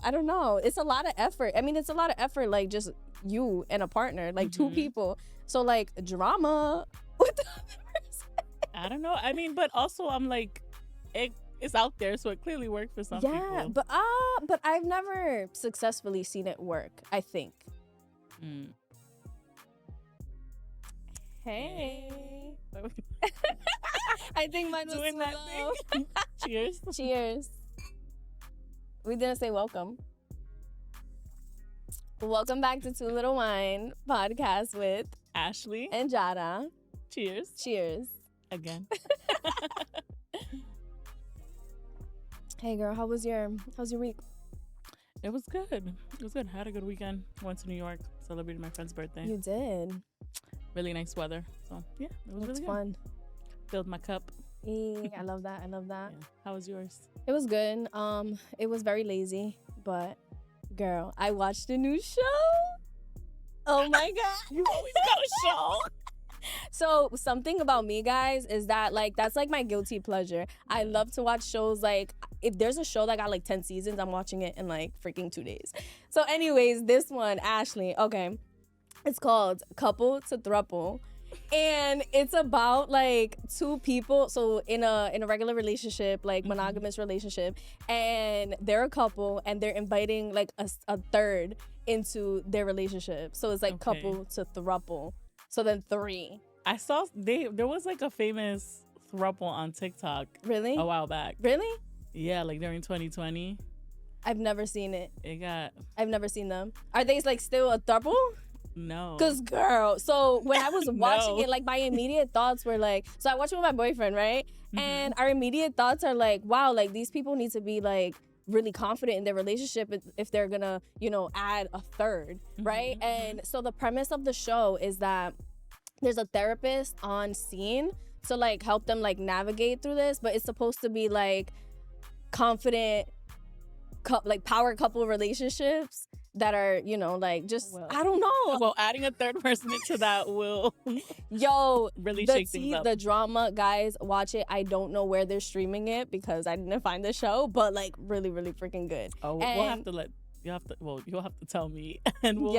I don't know. It's a lot of effort. I mean, it's a lot of effort, like just you and a partner, like two people. So like drama with the other person. I don't know. I mean, but also I'm like, it's out there, so it clearly worked for some people. Yeah, but I've never successfully seen it work, I think. Hey. I think mine was Doing too that low. thing. Cheers. Cheers. We didn't say welcome. Welcome back to Two Little Wine podcast with Ashley and Jada. Cheers. Cheers. Again. Hey girl, how's your week? It was good. It was good. I had a good weekend. Went to New York, celebrated my friend's birthday. You did. Really nice weather. So yeah, it was really fun. Filled my cup. I love that. Yeah. How was yours? It was good. It was very lazy, but girl, I watched a new show. Oh my god. You always got a show. So something about me, guys, is that like that's like my guilty pleasure. I love to watch shows. Like if there's a show that got like 10 seasons, I'm watching it in like freaking 2 days. So anyways, this one, Ashley, okay, it's called Throuple. And it's about like two people, so in a regular relationship, like monogamous relationship, and they're a couple and they're inviting like a third into their relationship. So it's like couple to throuple. So then 3. I saw there was like a famous throuple on TikTok. Really? A while back. Really? Yeah, like during 2020. I've never seen it. I've never seen them. Are they like still a throuple? No. Cause girl, so when I was watching it, like my immediate thoughts were like, so I watched it with my boyfriend, right? And our immediate thoughts are like, wow, like these people need to be like really confident in their relationship if they're gonna, add a third, right? And so the premise of the show is that there's a therapist on scene to like help them like navigate through this, but it's supposed to be like confident, like power couple relationships that are, like just, I don't know. Well, adding a third person into that will really shake things up. The drama, guys, watch it. I don't know where they're streaming it because I didn't find the show, but like really, really freaking good. Oh, and you'll have to tell me and we'll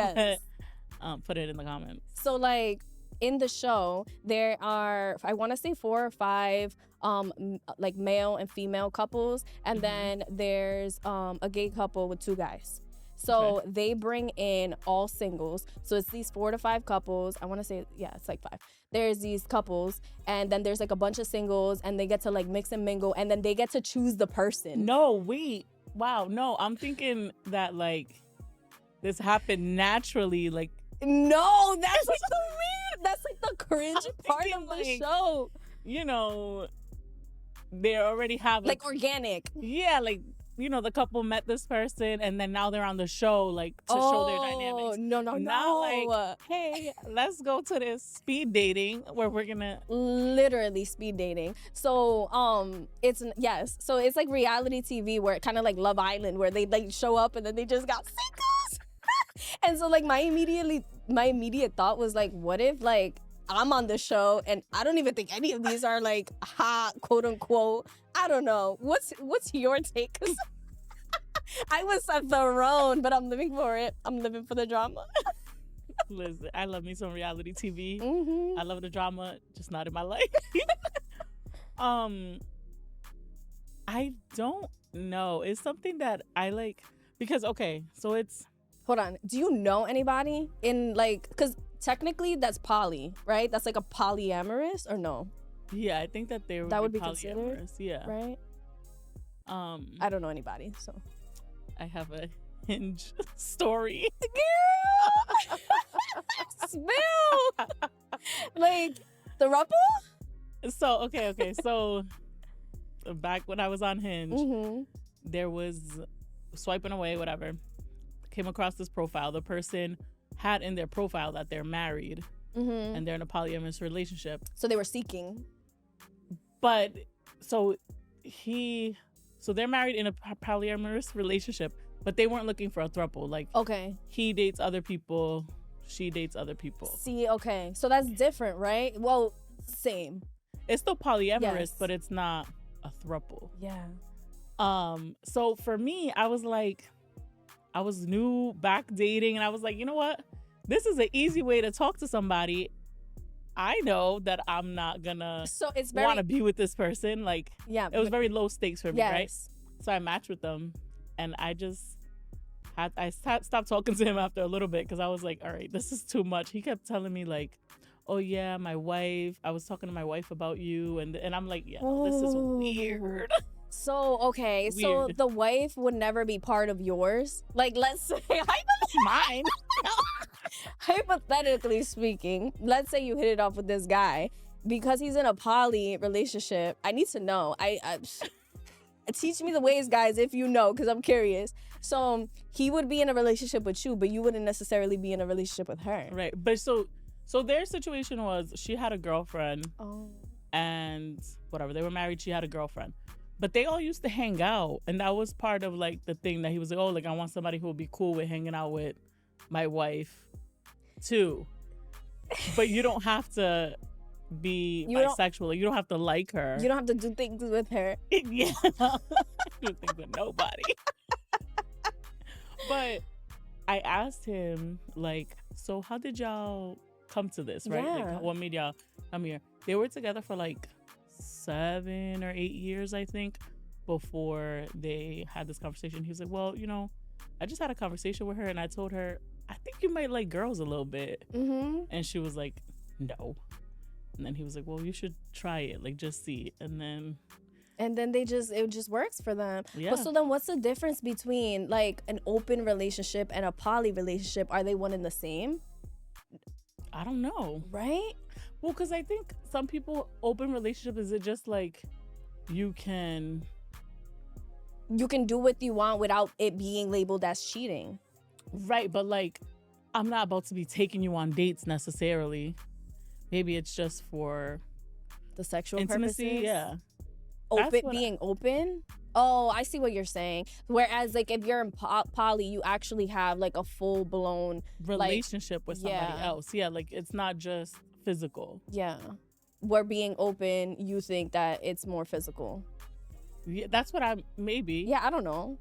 put it in the comments. So like in the show, there are, I want to say 4 or 5 like male and female couples, and then there's a gay couple with 2 guys. So they bring in all singles. So it's these 4 to 5 couples. I want to say, it's like 5. There's these couples, and then there's like a bunch of singles, and they get to like mix and mingle, and then they get to choose the person. No, wait. Wow, no. I'm thinking that like this happened naturally. Like, no, that's like the weird. That's like the cringe part of the show. They already have like organic. Yeah, like. The couple met this person and then now they're on the show, like, to show their dynamics. No. Not like, hey, let's go to this speed dating where we're gonna... Literally speed dating. So, it's like reality TV where it kind of like Love Island where they like show up and then they just got singles. And so like my immediate thought was like, what if like I'm on the show and I don't even think any of these are like hot, quote unquote. I don't know. What's your take? 'Cause I was thrown, but I'm living for it. I'm living for the drama. Listen, I love me some reality TV. I love the drama, just not in my life. I don't know. It's something that I like because so it's. Hold on. Do you know anybody in like? Because technically that's poly, right? That's like a polyamorous or no? Yeah, I think that would be considered. Yeah. Right? I don't know anybody, so. I have a Hinge story. Girl! Spill! Like, throuple? So, okay. So, back when I was on Hinge, there was swiping away, whatever. Came across this profile. The person had in their profile that they're married and they're in a polyamorous relationship. So they were seeking. But so they're married in a polyamorous relationship, but they weren't looking for a throuple. Like, he dates other people, she dates other people. See, okay. So that's different, right? Well, same. It's still polyamorous, but it's not a throuple. Yeah. So for me, I was like, I was new back dating, and I was like, you know what? This is an easy way to talk to somebody. I know that I'm not gonna want to be with this person. Like, it was very low stakes for me, right? So I matched with them, and I stopped talking to him after a little bit because I was like, all right, this is too much. He kept telling me like, oh yeah, my wife. I was talking to my wife about you, and I'm like, yeah, this is weird. So, okay, so the wife would never be part of yours? Like, let's say, mine. Hypothetically speaking, let's say you hit it off with this guy. Because he's in a poly relationship, I need to know. I teach me the ways, guys, if you know, because I'm curious. So, he would be in a relationship with you, but you wouldn't necessarily be in a relationship with her. Right, but so their situation was she had a girlfriend. And whatever, they were married, she had a girlfriend. But they all used to hang out, and that was part of like the thing that he was like, oh, like I want somebody who will be cool with hanging out with my wife too. But you don't have to be bisexual. You don't have to like her. You don't have to do things with her. Yeah. Do things with nobody. But I asked him, like, so how did y'all come to this, right? Yeah. Like, what made y'all come here? They were together for like 7 or 8 years, I think, before they had this conversation. He was like, well, you know, I just had a conversation with her, and I told her, I think you might like girls a little bit. And she was like, no. And then he was like, well, you should try it, like just see. And then it just works for them. Yeah. But so then what's the difference between like an open relationship and a poly relationship? Are they one and the same? I don't know. Right? Well, because I think some people, open relationship, is it just like you can do what you want without it being labeled as cheating. Right, but like I'm not about to be taking you on dates necessarily. Maybe it's just for the sexual intimacy, purposes. Yeah. Being open. Oh, I see what you're saying. Whereas, like, if you're in poly, you actually have like a full blown relationship with somebody else. Yeah, like it's not just physical. Yeah. Where being open, you think that it's more physical. Yeah, that's what maybe. Yeah, I don't know.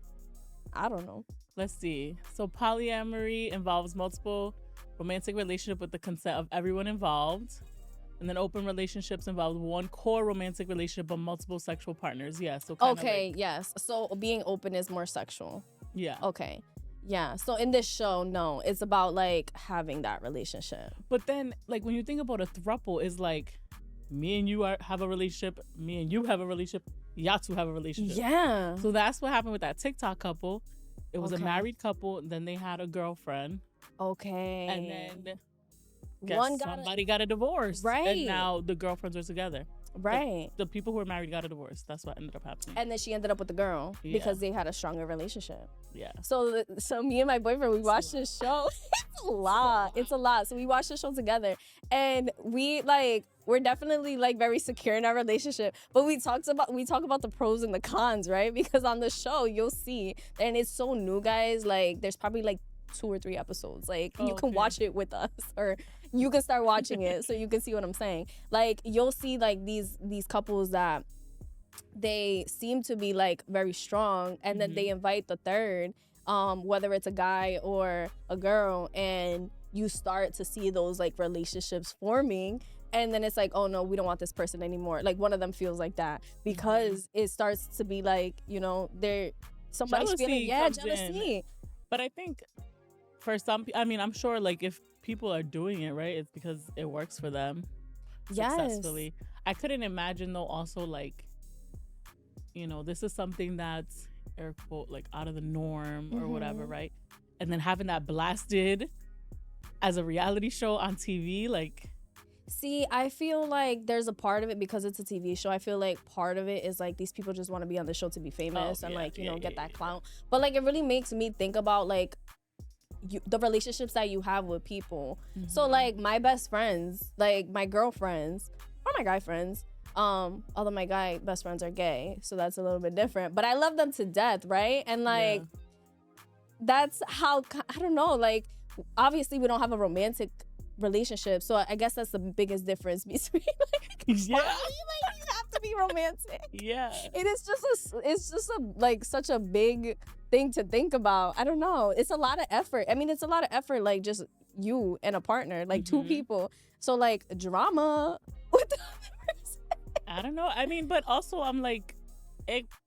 Let's see. So polyamory involves multiple romantic relationship with the consent of everyone involved. And then open relationships involve one core romantic relationship but multiple sexual partners. Yeah, so yes. So being open is more sexual. Yeah. Okay. Yeah. So in this show, no, it's about like having that relationship. But then like when you think about a throuple, is like me and you have a relationship, me and you have a relationship, y'all two have a relationship. Yeah. So that's what happened with that TikTok couple. It was a married couple, then they had a girlfriend. Okay. And then somebody got a divorce. Right. And now the girlfriends are together. Right. The people who were married got a divorce. That's what ended up happening. And then she ended up with the girl because they had a stronger relationship. Yeah. So me and my boyfriend, we watched this show. It's a lot. It's a lot. So we watched the show together, and we're definitely like very secure in our relationship. But we talk about the pros and the cons, right? Because on the show you'll see, and it's so new, guys. Like there's probably like 2 or 3 episodes. Like you can watch it with us, or you can start watching it so you can see what I'm saying. Like you'll see like these couples that they seem to be like very strong, and then they invite the third, whether it's a guy or a girl, and you start to see those like relationships forming. And then it's like, oh no, we don't want this person anymore. Like one of them feels like that because it starts to be like, you know, somebody's feeling jealousy. But I think for some, I mean, I'm sure like if people are doing it, right, it's because it works for them successfully. I couldn't imagine though also like, you know, this is something that's air quote like out of the norm or whatever, right? And then having that blasted as a reality show on TV, like. See, I feel like there's a part of it because it's a TV show. I feel like part of it is like these people just want to be on the show to be famous and like, you know, get that clout. But like it really makes me think about like the relationships that you have with people. So like my best friends, like my girlfriends or my guy friends, although my guy best friends are gay, so that's a little bit different. But I love them to death, right? And like that's how, I don't know, like obviously we don't have a romantic relationship, so I guess that's the biggest difference between like like you have to be romantic. Yeah, it's just a like such a big thing to think about. I don't know. It's a lot of effort. I mean, it's a lot of effort, like just you and a partner, like two people. So like drama with the other person. I don't know. I mean, but also I'm like,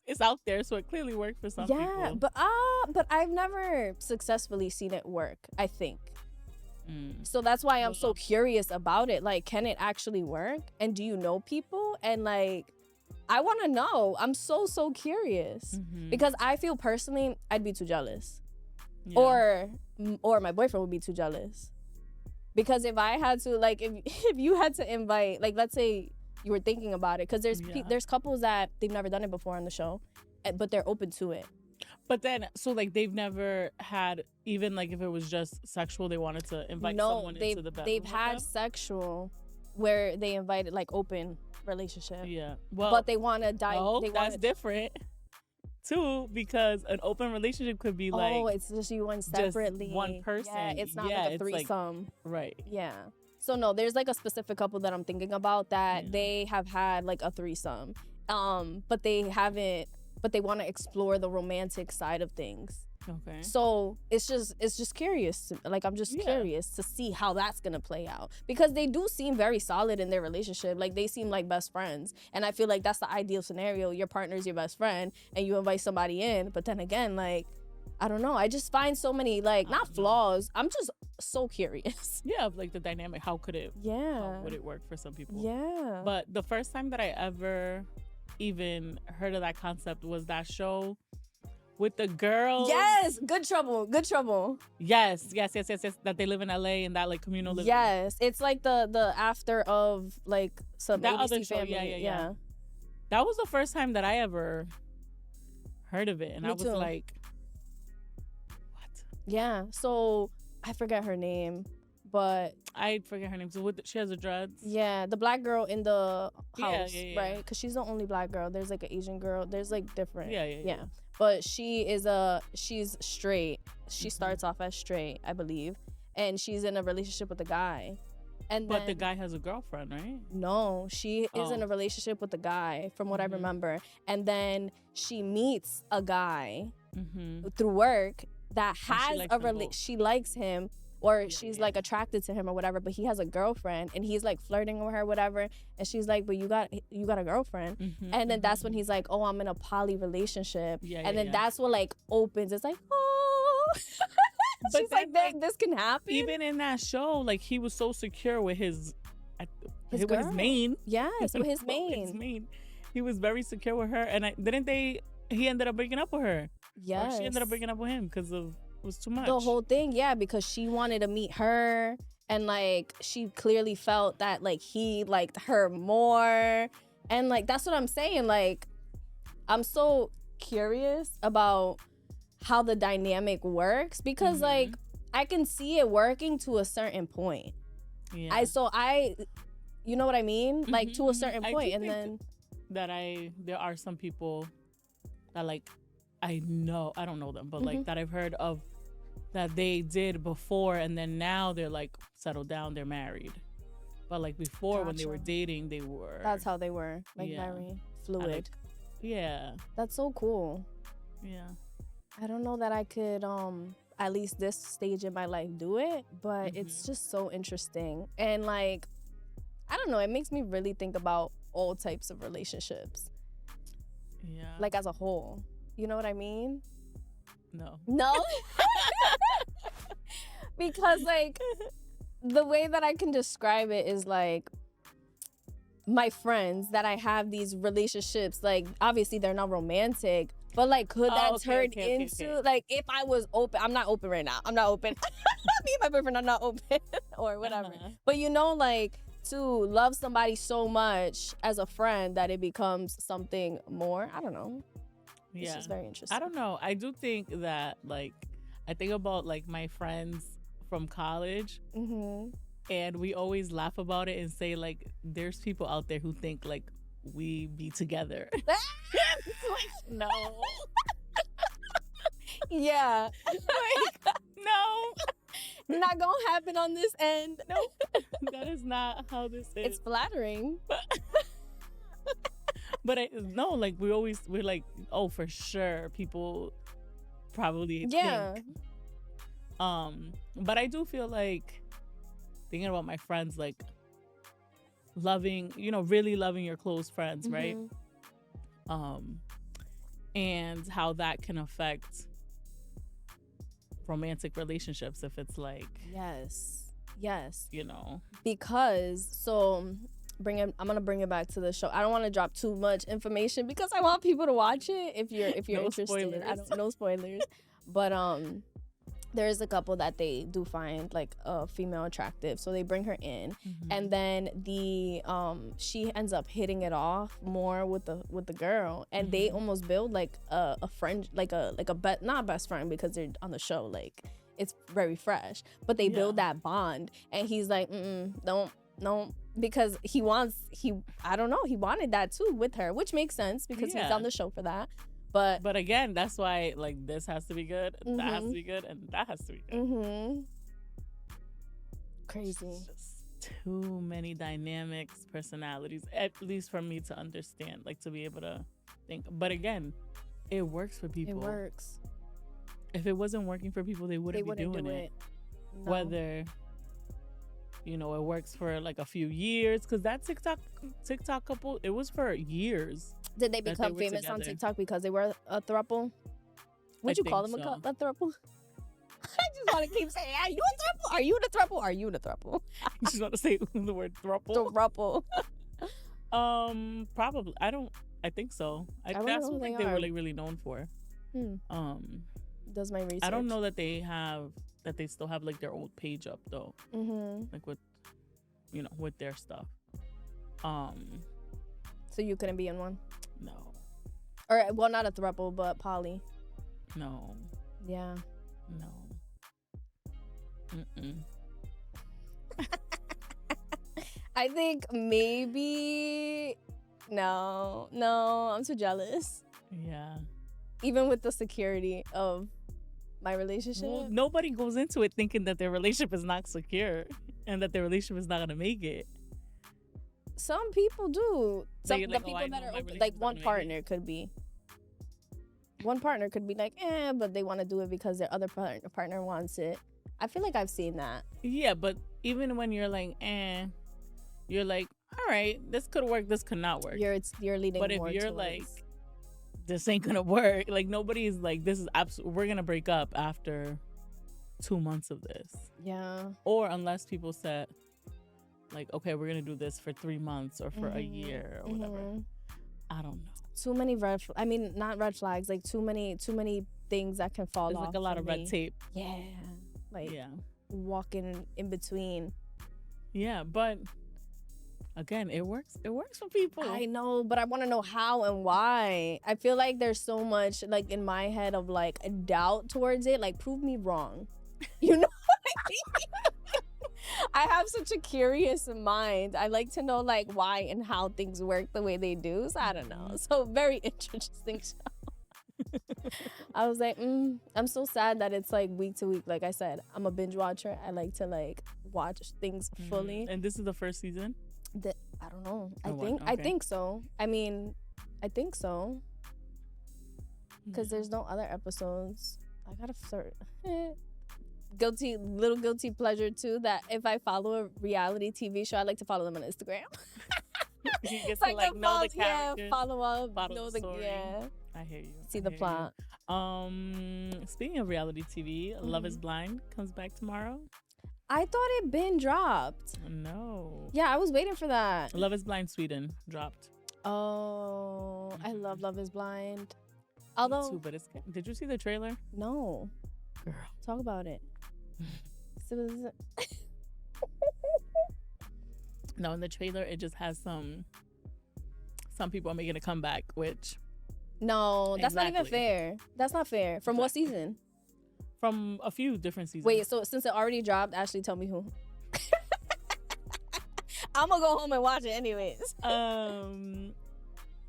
it's out there, so it clearly worked for some people. Yeah, but I've never successfully seen it work, I think. So that's why I'm so curious about it. Like, can it actually work? And do you know people? And like, I want to know. I'm so curious because I feel personally I'd be too jealous, or my boyfriend would be too jealous. Because if I had to, like, if you had to invite, like, let's say you were thinking about it, because there's couples that they've never done it before on the show, but they're open to it. But then, so like they've never had, even like if it was just sexual, they wanted to invite someone into the bedroom. They've had sexual where they invited like open relationship. Yeah. Well, but they want to dive. No, that's different too, because an open relationship could be like, oh, it's just you one separately. Just one person. Yeah, it's not like a threesome. Like, right. Yeah. So no, there's like a specific couple that I'm thinking about that they have had like a threesome. But they haven't, but they want to explore the romantic side of things. Okay. So it's just curious. Like, I'm just curious to see how that's gonna play out, because they do seem very solid in their relationship. Like, they seem like best friends, and I feel like that's the ideal scenario. Your partner's your best friend, and you invite somebody in. But then again, like, I don't know. I just find so many like not flaws. I'm just so curious. Yeah, like the dynamic. How could it? Yeah. How would it work for some people? Yeah. But the first time that I ever even heard of that concept was that show with the girls. Yes, Good Trouble. Yes. That they live in LA and that like communal living. Yes, it's like the after of like some that ABC other show. Family. Yeah. That was the first time that I ever heard of it, and Me I was too. like, what? Yeah. So I forget her name, but I forget her name. So she has a dreads. yeah, the black girl in the house, yeah. right? Because she's the only black girl. There's like an Asian girl. There's like different. Yeah. But she's straight. She starts off as straight, I believe, and she's in a relationship with a guy. But the guy has a girlfriend, right? No, she is in a relationship with a guy, from what I remember. And then she meets a guy through work that has she likes him, or she's like attracted to him or whatever, but he has a girlfriend and he's like flirting with her, whatever. And she's like, but you got a girlfriend. And then that's when he's like, oh, I'm in a poly relationship. And then that's what like opens. It's like, oh. But she's like, this can happen. Even in that show, like, he was so secure with his main. Yes, with his main. He was very secure with her, and he ended up breaking up with her. Yes. Or she ended up breaking up with him because it was too much. The whole thing, yeah, because she wanted to meet her, and like she clearly felt that like he liked her more, and like that's what I'm saying. Like, I'm so curious about how the dynamic works, because like I can see it working to a certain point. Yeah. You know what I mean? Like to a certain point, and then there are some people that like I don't know them, but like that I've heard of that they did before, and then now they're like settled down, they're married. But like before, when they were dating, they were. That's how they were, like very fluid. That's so cool. Yeah. I don't know that I could at least this stage in my life do it, but it's just so interesting. And like, I don't know, it makes me really think about all types of relationships. Yeah. Like as a whole. You know what I mean? No. Because like the way that I can describe it is like my friends that I have these relationships, like obviously they're not romantic, but like could that turn into like if I was open? I'm not open right now. I'm not open. Me and my boyfriend are not open or whatever. But you know, like to love somebody so much as a friend that it becomes something more. I don't know. Yeah. It's just very interesting. I don't know. I do think that like I think about like my friends from college, and we always laugh about it and say like there's people out there who think like we be together. Like, no. Yeah. Like, no. Not gonna happen on this end. Nope. That is not how this is. It's flattering. But no, like we're like, oh, for sure, people probably Yeah. think. But I do feel like, thinking about my friends, like loving, really loving your close friends, right? And how that can affect romantic relationships if it's like, yes, because I'm gonna bring it back to the show. I don't want to drop too much information because I want people to watch it if you're No interested. spoilers. I don't know spoilers, but there is a couple that they do find like a female attractive, so they bring her in, and then she ends up hitting it off more with the girl, and they almost build like a friend, like a not best friend because they're on the show, like it's very fresh, but they build that bond, and he's like, don't, because he wanted that too with her, which makes sense because he's on the show for that. But again, that's why like this has to be good, that has to be good, and that has to be good. Crazy. It's just too many dynamics, personalities, at least for me to understand, like to be able to think. But again, it works for people. It works. If it wasn't working for people, they wouldn't be doing it. No. Whether it works for like a few years, because that TikTok couple, it was for years. Did they become famous together on TikTok because they were a throuple? Would you call them a throuple? I just want to keep saying, are you a throuple? Are you in a throuple? Are you in a throuple? You just want to say the word throuple? Throuple. Probably. I think so. That's what they were like really known for. Does my research. I don't know that they still have like their old page up though. Like with with their stuff. So you couldn't be in one? No. Or well, not a throuple, but poly. No. Yeah. No. I think maybe no, I'm too jealous. Yeah. Even with the security of my relationship. Well, nobody goes into it thinking that their relationship is not secure and that their relationship is not gonna make it. Some people do. The people that are open, like one partner could be. One partner could be like, but they want to do it because their other partner wants it. I feel like I've seen that. Yeah, but even when you're like, you're like, all right, this could work, this could not work. You're leading. But if you're like, this ain't gonna work, like nobody's like, this is absolute. We're gonna break up after 2 months of this. Yeah. Or unless people said, like, okay, we're gonna do this for 3 months or for a year or whatever. I don't know. Too many not red flags, like too many things that can fall off. There's like a lot of red tape. Yeah. Like walking in between. Yeah, but again, it works for people. I know, but I want to know how and why. I feel like there's so much like in my head of like a doubt towards it. Like, prove me wrong. You know what I mean? I have such a curious mind. I like to know like why and how things work the way they do. So I don't know. So very interesting show. I was like, I'm so sad that it's like week to week. Like I said, I'm a binge watcher. I like to like watch things fully. And this is the first season? I don't know. I think so. I mean, I think so. Because there's no other episodes. I gotta start. Little guilty pleasure too, that if I follow a reality TV show, I like to follow them on Instagram. You get to like know the characters, follow up, know the story. I hear you. See the plot. Speaking of reality TV, Love is Blind comes back tomorrow. I thought it been dropped. No. Yeah, I was waiting for that. Love is Blind Sweden dropped. Oh, I love Love is Blind. Although, me too, but did you see the trailer? No. Girl, talk about it. No, in the trailer it just has some people are making a comeback, which no, that's not even fair. That's not fair. From what season? From a few different seasons. Wait, so since it already dropped, Ashley, tell me who. I'm gonna go home and watch it anyways.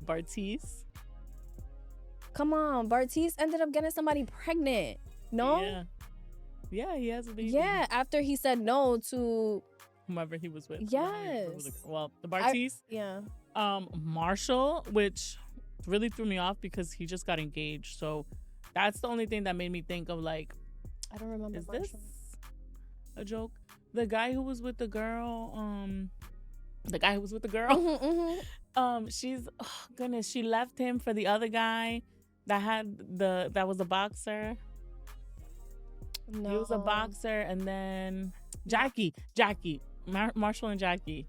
Bartiz. Come on, Bartiz ended up getting somebody pregnant. No? Yeah, he has a baby. Yeah, after he said no to whomever he was with. Yes. Well, the Bartiz. Marshall, which really threw me off because he just got engaged. So That's the only thing that made me think of like, I don't remember. is this a joke? The guy who was with the girl, she's, oh goodness, she left him for the other guy that was a boxer. No. He was a boxer, and then Jackie, Marshall and Jackie.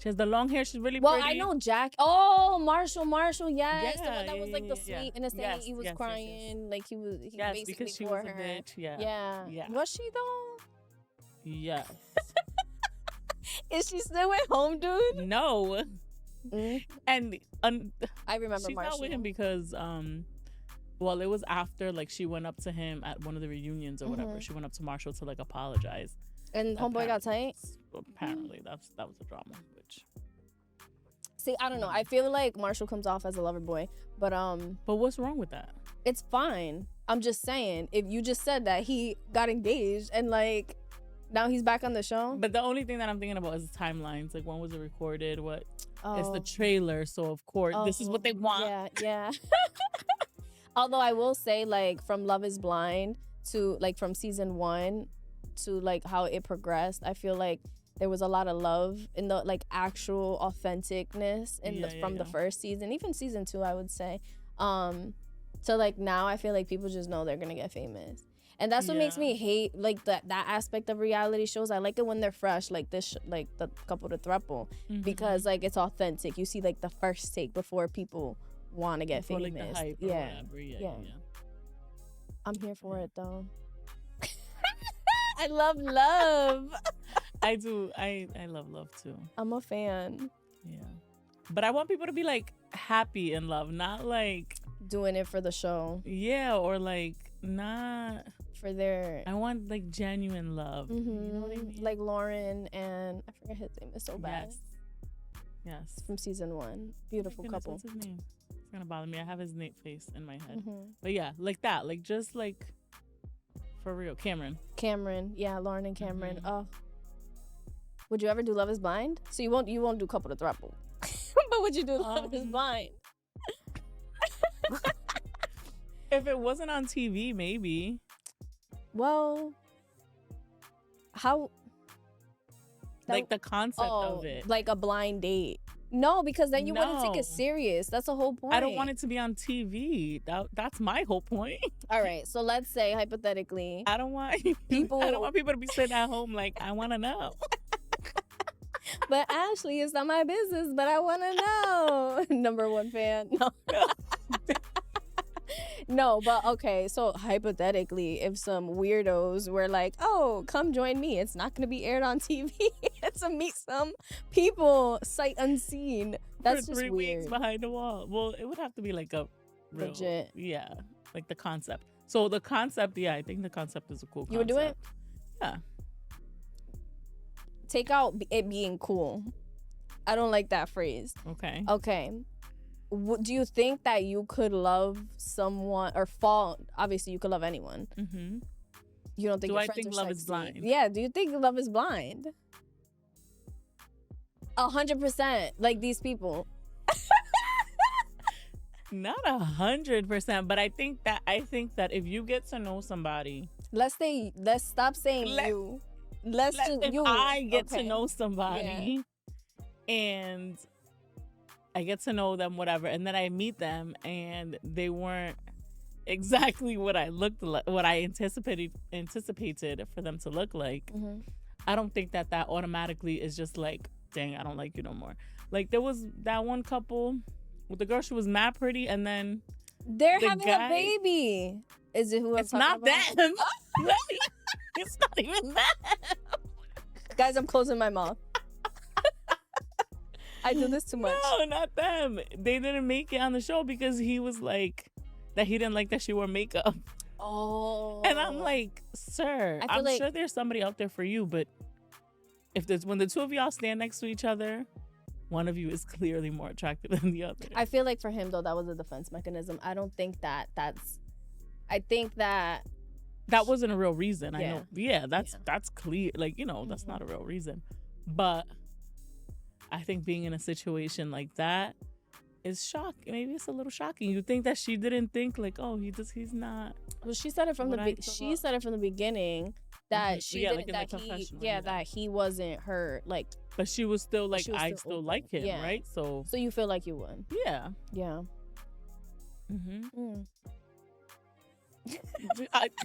She has the long hair. She's really pretty. I know Jack. Oh, Marshall, yes. The one that was like the yeah. sweet innocent. Yes, he was yes, crying. yes. Like he basically because she for was her. a bitch. Yeah. Was she though? Yes. Is she still at home, dude? No. And I remember she's Marshall. not with him because well, it was after like she went up to him at one of the reunions or whatever. She went up to Marshall to like apologize. And homeboy got tight. Apparently, that was a drama. Which, see, I don't know. I feel like Marshall comes off as a lover boy, but what's wrong with that? It's fine. I'm just saying, if you just said that he got engaged and like now he's back on the show. But the only thing that I'm thinking about is the timelines. Like, when was it recorded? What? It's the trailer, so of course this is what they want. Yeah. Although I will say, like, from Love Is Blind to like from season 1 to like how it progressed, I feel like there was a lot of love in the like actual authenticness from the first season, even season 2, I would say. So like now I feel like people just know they're gonna get famous, and that's what makes me hate like that aspect of reality shows. I like it when they're fresh, like this, like the Couple to Throuple, because like it's authentic. You see like the first take before people want to get famous. Like the hype yeah. Yeah. I'm here for it though. I love love. I do. I love love too. I'm a fan. Yeah. But I want people to be like happy in love, not like doing it for the show. Yeah, or like not for their. I want like genuine love. You know what I mean? Like Lauren and I forget his name. Is so bad. Yes. From season 1, beautiful couple. What's his name? It's gonna bother me. I have his face in my head. But yeah, like that, like just like for real, Cameron. Yeah, Lauren and Cameron. Oh. Would you ever do Love Is Blind? So you won't do Couple to Throuple. But would you do Love Is Blind? If it wasn't on TV, maybe. Well, how? Like the concept of it. Like a blind date. No, because then you wouldn't take it serious. That's the whole point. I don't want it to be on TV. That's my whole point. All right, so let's say hypothetically, I don't want people to be sitting at home like, I want to know. But Ashley, it's not my business, but I want to know. Number 1 fan. No. No, but okay, so hypothetically, if some weirdos were like, oh, come join me, it's not going to be aired on TV. It's to meet some people sight unseen. That's for just 3 weird. weeks behind the wall. Well, it would have to be like a real, legit. Yeah, like the concept. So the concept, I think the concept is a cool concept. You would do it? Yeah. Take out it being cool. I don't like that phrase. Okay. Do you think that you could love someone or fall? Obviously, you could love anyone. You don't think? Do I think love is blind? Yeah. Do you think love is blind? 100%. Like these people. Not 100%, but I think that if you get to know somebody, let's stop saying you. If I get to know somebody, and I get to know them, whatever, and then I meet them and they weren't exactly what I looked like, what I anticipated for them to look like. I don't think that automatically is just like, dang, I don't like you no more. Like there was that one couple with the girl, she was mad pretty, and then they're having a baby. Is it who I'm It's not talking about? them. It's not even them. Guys, I'm closing my mouth. I do this too much. No, not them. They didn't make it on the show because he was like that he didn't like that she wore makeup. Oh. And I'm like, sir, I'm sure there's somebody out there for you, but when the two of y'all stand next to each other, one of you is clearly more attractive than the other. I feel like for him though, that was a defense mechanism. I don't think I think that wasn't a real reason. I know. Yeah, that's clear. Like, that's not a real reason. But I think being in a situation like that is shocking. Maybe it's a little shocking. You think that she didn't think like, oh, he's not. Well, she said it from she said it from the beginning that she didn't, like that he wasn't her, like. But she was still like, I still like him, right? So you feel like you would. Yeah. Yeah.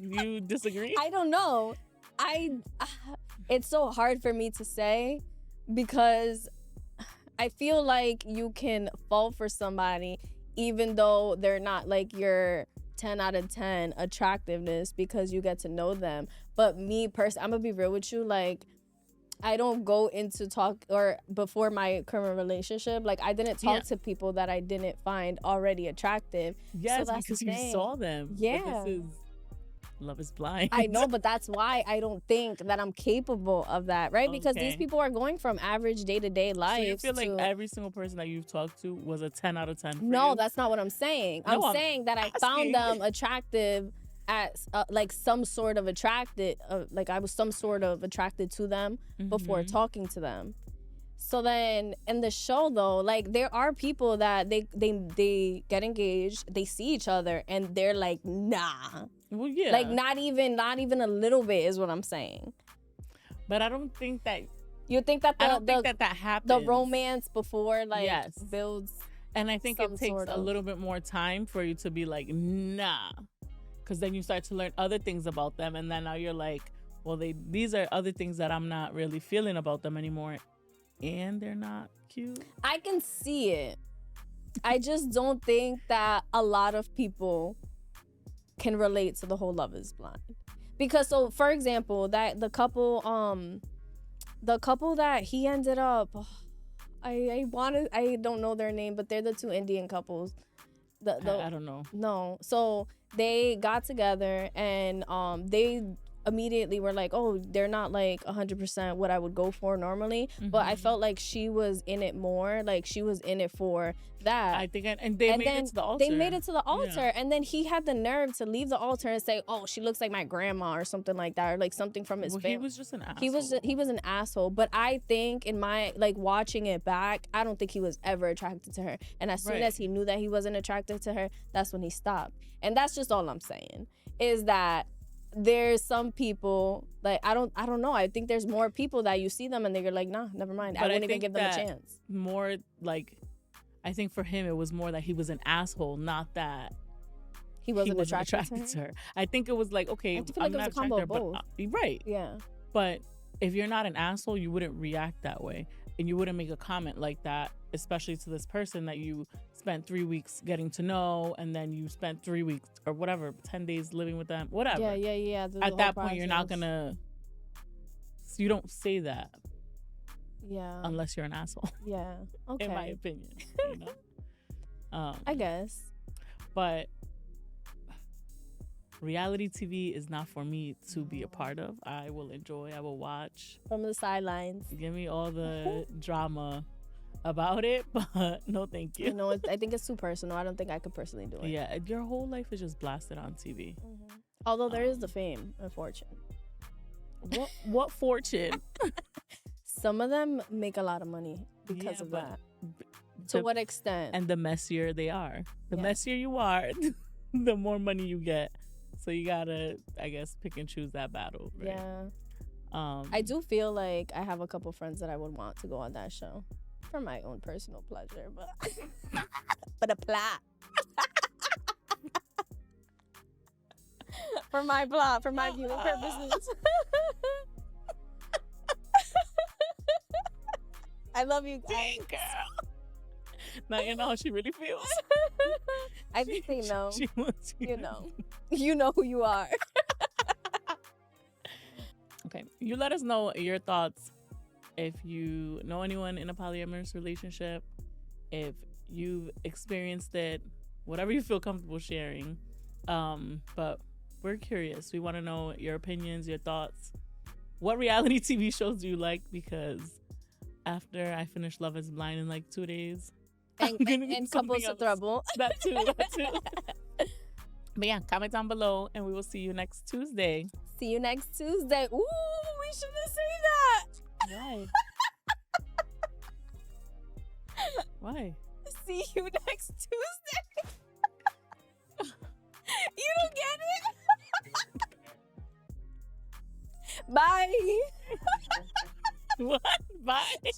You disagree? I don't know. It's so hard for me to say because I feel like you can fall for somebody even though they're not like your 10 out of 10 attractiveness because you get to know them. But me personally, I'm gonna be real with you, like I don't go into talk or before my current relationship, like I didn't talk to people that I didn't find already attractive. Yes, so that's because you saw them. Yeah. This is Love is Blind. I know, but that's why I don't think that I'm capable of that, right? Because these people are going from average day-to-day life. So you feel like every single person that you've talked to was a 10 out of 10 for No, you? That's not what I'm saying. No, I'm saying that I found them attractive at like some sort of attracted, like I was some sort of attracted to them before talking to them. So then in the show though, like there are people that they get engaged, they see each other and they're like, nah. Well, yeah. Like not even a little bit is what I'm saying. But I don't think that you think that I don't think that happens. The romance before like builds. And I think it takes a little bit more time for you to be like, nah. Because then you start to learn other things about them. And then now you're like, well, these are other things that I'm not really feeling about them anymore. And they're not cute. I can see it. I just don't think that a lot of people can relate to the whole Love is Blind. Because so for example, that the couple that he ended up, I don't know their name, but they're the two Indian couples. I don't know. No. So they got together and they immediately were like, oh, they're not like 100% what I would go for normally. But I felt like she was in it more. Like she was in it for that. I think, and they made it to the altar. They made it to the altar. And then he had the nerve to leave the altar and say, oh, she looks like my grandma or something like that. Or like something from his family. He was just an asshole. He was an asshole. But I think in my, like watching it back, I don't think he was ever attracted to her. And as soon as he knew that he wasn't attracted to her, that's when he stopped. And that's just all I'm saying. Is that there's some people like I don't know. I think there's more people that you see them and they're like, nah, never mind. I wouldn't even give them a chance. More like, I think for him it was more that he was an asshole, not that he wasn't attracted to her. I think it was like, okay, I feel like it was a combo of both. Right. Yeah. But if you're not an asshole, you wouldn't react that way, and you wouldn't make a comment like that, especially to this person that you spent 3 weeks getting to know, and then you spent 3 weeks or whatever, 10 days living with them, whatever. Yeah. At that point, you're not gonna. You don't say that. Yeah. Unless you're an asshole. Yeah. Okay. In my opinion, you know. I guess. But reality TV is not for me to be a part of. I will enjoy. I will watch from the sidelines. Give me all the drama about it, but no thank you. You know, I think it's too personal. I don't think I could personally do it. Yeah, your whole life is just blasted on TV. Although there is the fame and fortune. What fortune? Some of them make a lot of money because of that. To what extent? And the messier they are. The messier you are, the more money you get. So you gotta, I guess, pick and choose that battle. Right? Yeah. I do feel like I have a couple friends that I would want to go on that show. For my own personal pleasure, but for the plot. For my plot, for my viewing purposes. I love you guys. Dang, girl. Now you know how she really feels. I think they know. She wants you know. You know who you are. Okay. You let us know your thoughts. If you know anyone in a polyamorous relationship, if you've experienced it, whatever you feel comfortable sharing. But we're curious. We want to know your opinions, your thoughts. What reality TV shows do you like? Because after I finish Love is Blind in like 2 days, and coupletothrouple. That too. But yeah, comment down below and we will see you next Tuesday. See you next Tuesday. Ooh, we shouldn't say that. Why? Why? see you next Tuesday. You don't get it? Bye. What? Bye.